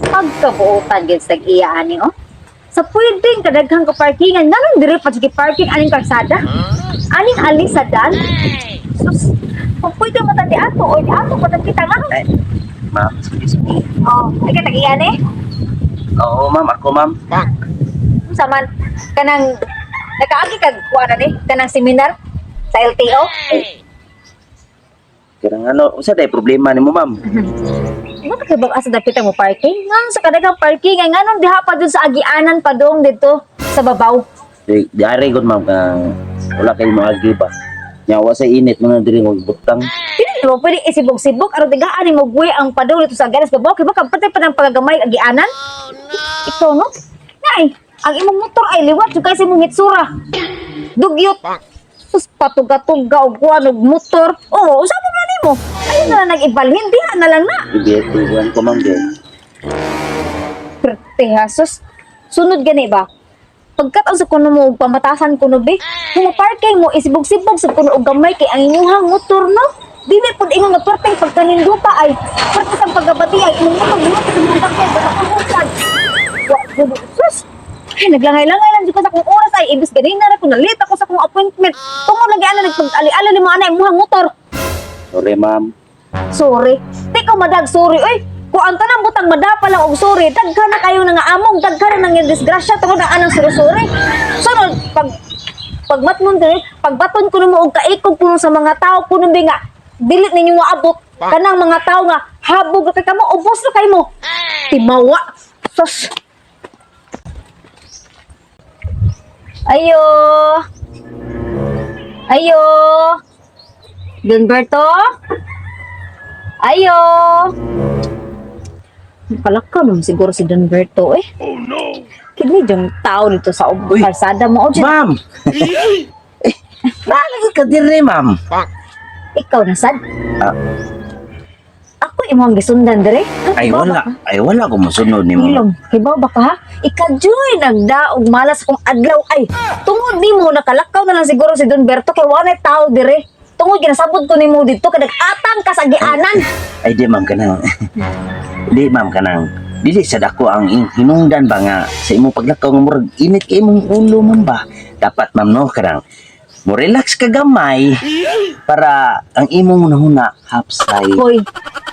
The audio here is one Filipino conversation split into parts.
Pagkabuutan gyud sa iya ani oh. Sa pwedeng kadaghang ka parkingan nganong dire pa sige parking aning kalsada. Aning alisadan. Sus, kung pwede mo tadi ato o di ato patag kita nganong. Ay, ma'am, excuse me. Oh, ay ka tag-iya ni. Oo, ma'am. Ako, ma'am. Saman kanang nakaagi kag kuana ni kanang seminar sa LTO. Kaya ano, usa day problema nimo, ma'am. Ano ka ba asa dapit mo parking? Ngan sa kadaghang parking ay nganong diha pa dun sa agianan pa dong dito sa babaw. Diari gud, ma'am, kang wala kay mo agi ba. Nyawa sa init mga diri mo butang. Pili mo pwede isibog-sibog aron digaan ni mo buhi ang padong dito sa ganas babaw kay baka patay pa ng pagagamay agianan. Ikaw no? Nay, ang imong motor ay liwat jud kay sa imong hitsura. Dugyot. Sus patuga-tuga og kuan og motor. Oo, usa mo man nimo. Ayun na lang nag-ibalhin diha na lang na. Ibiyatuan ko, ma'am, din. Perte hasos. Sunod gani ba? Pagkat ang sa kuno mo og pamatasan kuno be. Kung parking mo isibog-sibog sa kuno og gamay kay ang inyong motor no. Dili pud ingon nga perteng pagkaninduta ay perte sa pagabati ay imong motor dili sa imong takay sa pagkusan. Wa gud sus. Ay naglangay-langay lang jud ko sa akong oras ay ibis ganina ra ko nalita ko sa akong appointment. Tungod lagi ana nagpag-ali-ali ni mo ana imong motor. Sorry, ma'am. Sorry. Di ko madag sorry. Uy, kung ang tanang butang madapa lang og sorry, daghan na kayo nga among, daghan na nang disgrasya tungod ang anang suri-suri. Sunod, pagmatnon din, pagbaton ko mo og kaikog ko sa mga tao kuno nga dili ninyo maabot kanang mga tao nga habog kay kamo ubos na kay mo. Timawa. Sus. Ayo. Ayo. Donberto? Ayo! Palaka naman siguro si Donberto eh. Oh no! Kini yung tao dito sa kalsada mo. O, Ma'am! Eh, nalagi ka diri, ma'am. ikaw na sad? Ah, Ako imong gisundan dire. ay, wala. Ay, wala ko masunod ni mo. Ilong, hibaw ba ka ha? Ikajoy nagdaog malas kung adlaw ay. Tungod ni mo nakalakaw na lang siguro si Donberto kay wala tao dire. Tungod ginasabot ko nimo dito kadag atang ka sa gianan. Ay, di, ma'am, kanang. Di, ma'am, kanang. Dili sa dako ang hinungdan ba nga sa imong paglakaw ng murag init kay imong ulo, ma'am ba? Dapat, ma'am, no, kanang. Mo relax ka gamay para ang imong nahuna hapsay. Hoy,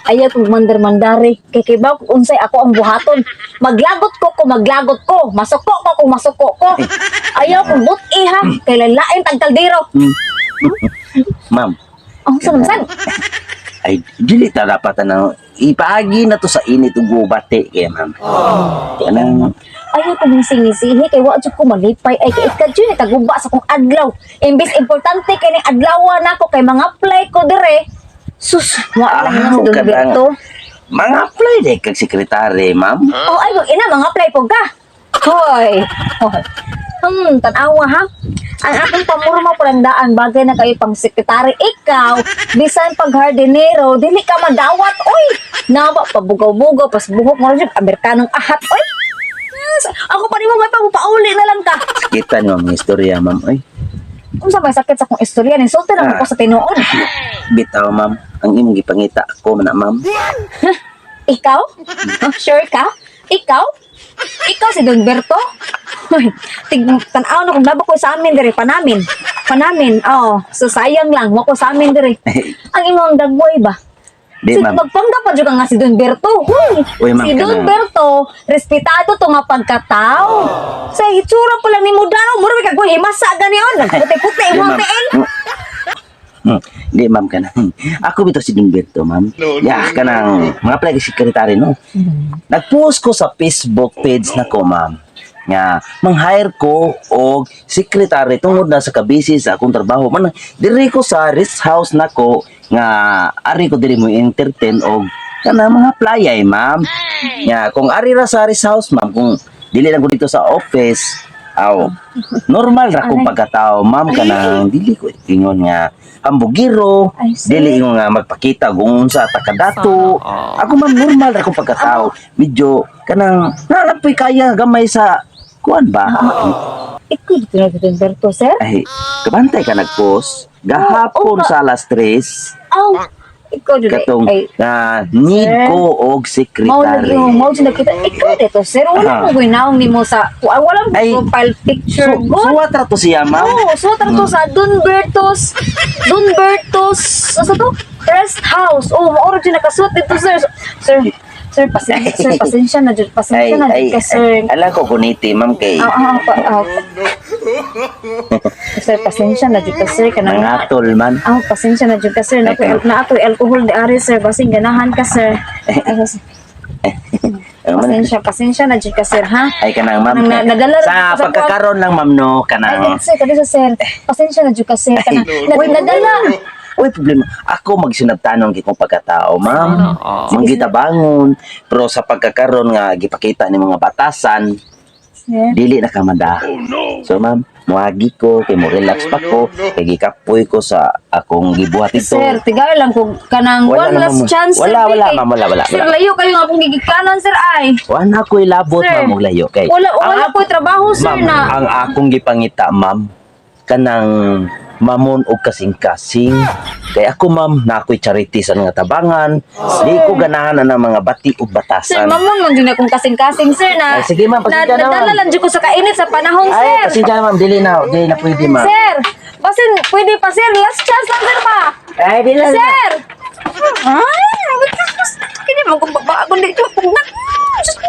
ayaw kong mandar-mandari. Kay kibaw kung unsay ako ang buhaton. Maglagot ko, maglagot ko. Masuko ko kung masuko ko. Ayaw kong buti ha. Kay lalain tag kaldero. Ma'am, Ang sanang ay dili ta dapat na ipaagi na to sa init ug gubate kay ma'am. Kanang ayaw kong singisihi. Kay wa jud ko malipay. Ay kay ikadyo ni taguba sa kong adlaw. Imbis importante kay ni adlawan ako kay mga play ko dire. Sus, wa lang na si Don Berto. mga apply de kag sekretary, ma'am. Oh, ay, wag ina, mga play po ka. Hoy. Hoy. Tanawa ha. Ang aking pamurma palandaan bagay na kayo pang sekretary. Ikaw, bisan pag hardinero, dili ka madawat, oy. Nawa, pabugaw-bugaw, pas buhok mo rin, Amerikanong ahat, oy. Yes. Ako pa rin mo, may pauli na lang ka. Kita niyo ang istorya, ma'am. Ay, Kung sa may sakit sa akong istorya, insulti lang ako sa tinuod. bitaw, ma'am. Ang imong gipangita ako man, ma'am. Ikaw? Sure ka? Ikaw? Ikaw si Don Berto? Hoy, tanaw na kung naba ko sa amin dire, panamin. Panamin, oo. So sayang lang, wako sa amin dire. Ang imong dagboy ba? Di, Si ma'am. magpanggap pa dyan nga si Don Berto. Huy, Uy, ma'am, si ka Don na. Berto, respetado to nga pagkatao. Sa itsura pa lang ni Mudano, muro ka kung himasa ganiyon. Nagputi-puti, Di, imong ma'am. tiin. Di, ma'am, kanang. Ako bito si Dumberto, ma'am. Ya, kanang mga apply kag sekretary, no. Nag-post ko sa Facebook page na ko, ma'am. Nga, mang-hire ko og sekretary tungod na sa kabisi sa akong trabaho. Man, diri ko sa rest house na ko nga ari ko diri mo entertain og kana mga playay, ma'am. Nga, kung ari ra sa rest house, ma'am, kung dili lang ko dito sa office, aw, normal ra kong pagkatao, ma'am, kanang dili ko ingon nga hambugiro, I see. dili ingon nga magpakita kung unsa takadato. Ako, ma'am, normal ra kong pagkatao. Medyo kanang nalapoy kaya gamay sa kuan ba? Ikaw dito na dito, Berto, sir? Ay, kabantay ka nag-post. Gahapon Oo, sa alas 3. Aw, ikaw dito. Katong Ay, need Sir. ko og mao lagi sekretary. mo, mao dyan nakita. Ikaw dito, sir. Wala mo ginaong ni mo sa, walang Ay, profile picture. So, Good. suwat ra to siya, ma'am. Oo, so to sa Don Bertos, ano to? Rest house. Oh, maoro dyan nakasuot dito, sir. Pasensya na dyan. Pasensya na dyan ka, sir. alam ko kuniti, ma'am, kay Sir, pasensya na dyan ka, sir. Kanang nangatol man. pasensya na dyan ka, sir. Na ato alcohol di ari, sir. Basing ganahan ka, sir. Pasensya na dyan ka, sir, ha? Ay, kanang, ma'am. Nadala Sa pagkakaroon lang, ma'am, no, Ay, kanang, sir, kadito, sir. Pasensya na dyan ka, sir. Kanang, nadala. uy, problema. Ako magsinabtanon kung pagkatao, ma'am. Manggitabangon. Pero sa pagkakaroon nga, gipakita ni mga batasan, Sir. dili na kamada. So, ma'am, muagi ko, kay mo relax pa ko, kay gikapoy ko sa akong gibuhat ito. Sir, tigay lang kung kanang Wala one naman, last ma'am. chance. Wala, sir, wala, kay- ma'am, wala. Sir, layo kayo nga akong gigikanan, sir, ay. Wala ko'y labot, Sir. ma'am, og layo. Kay, Wala po trabaho, sir, ma'am, na. ang akong gipangita, ma'am, kanang mamon og kasing-kasing. Kay ako, ma'am, na ako'y charity sa mga tabangan. Di ko ganahan na ng mga bati o Sir, batasan. mamon man din akong kasing-kasing, sir, na. Ay, sige, ma'am, pasensya na, Nadala ma'am. lang dyan ko sa kainit sa panahon, Ay, sir. kasi dyan, ma'am, dili na pwede, ma'am. Sir, basin, pwede pa, sir. Last chance lang, sir, pa. Ay, dili na. Sir! Ay, kini mo kung babago dito. Diyos ko.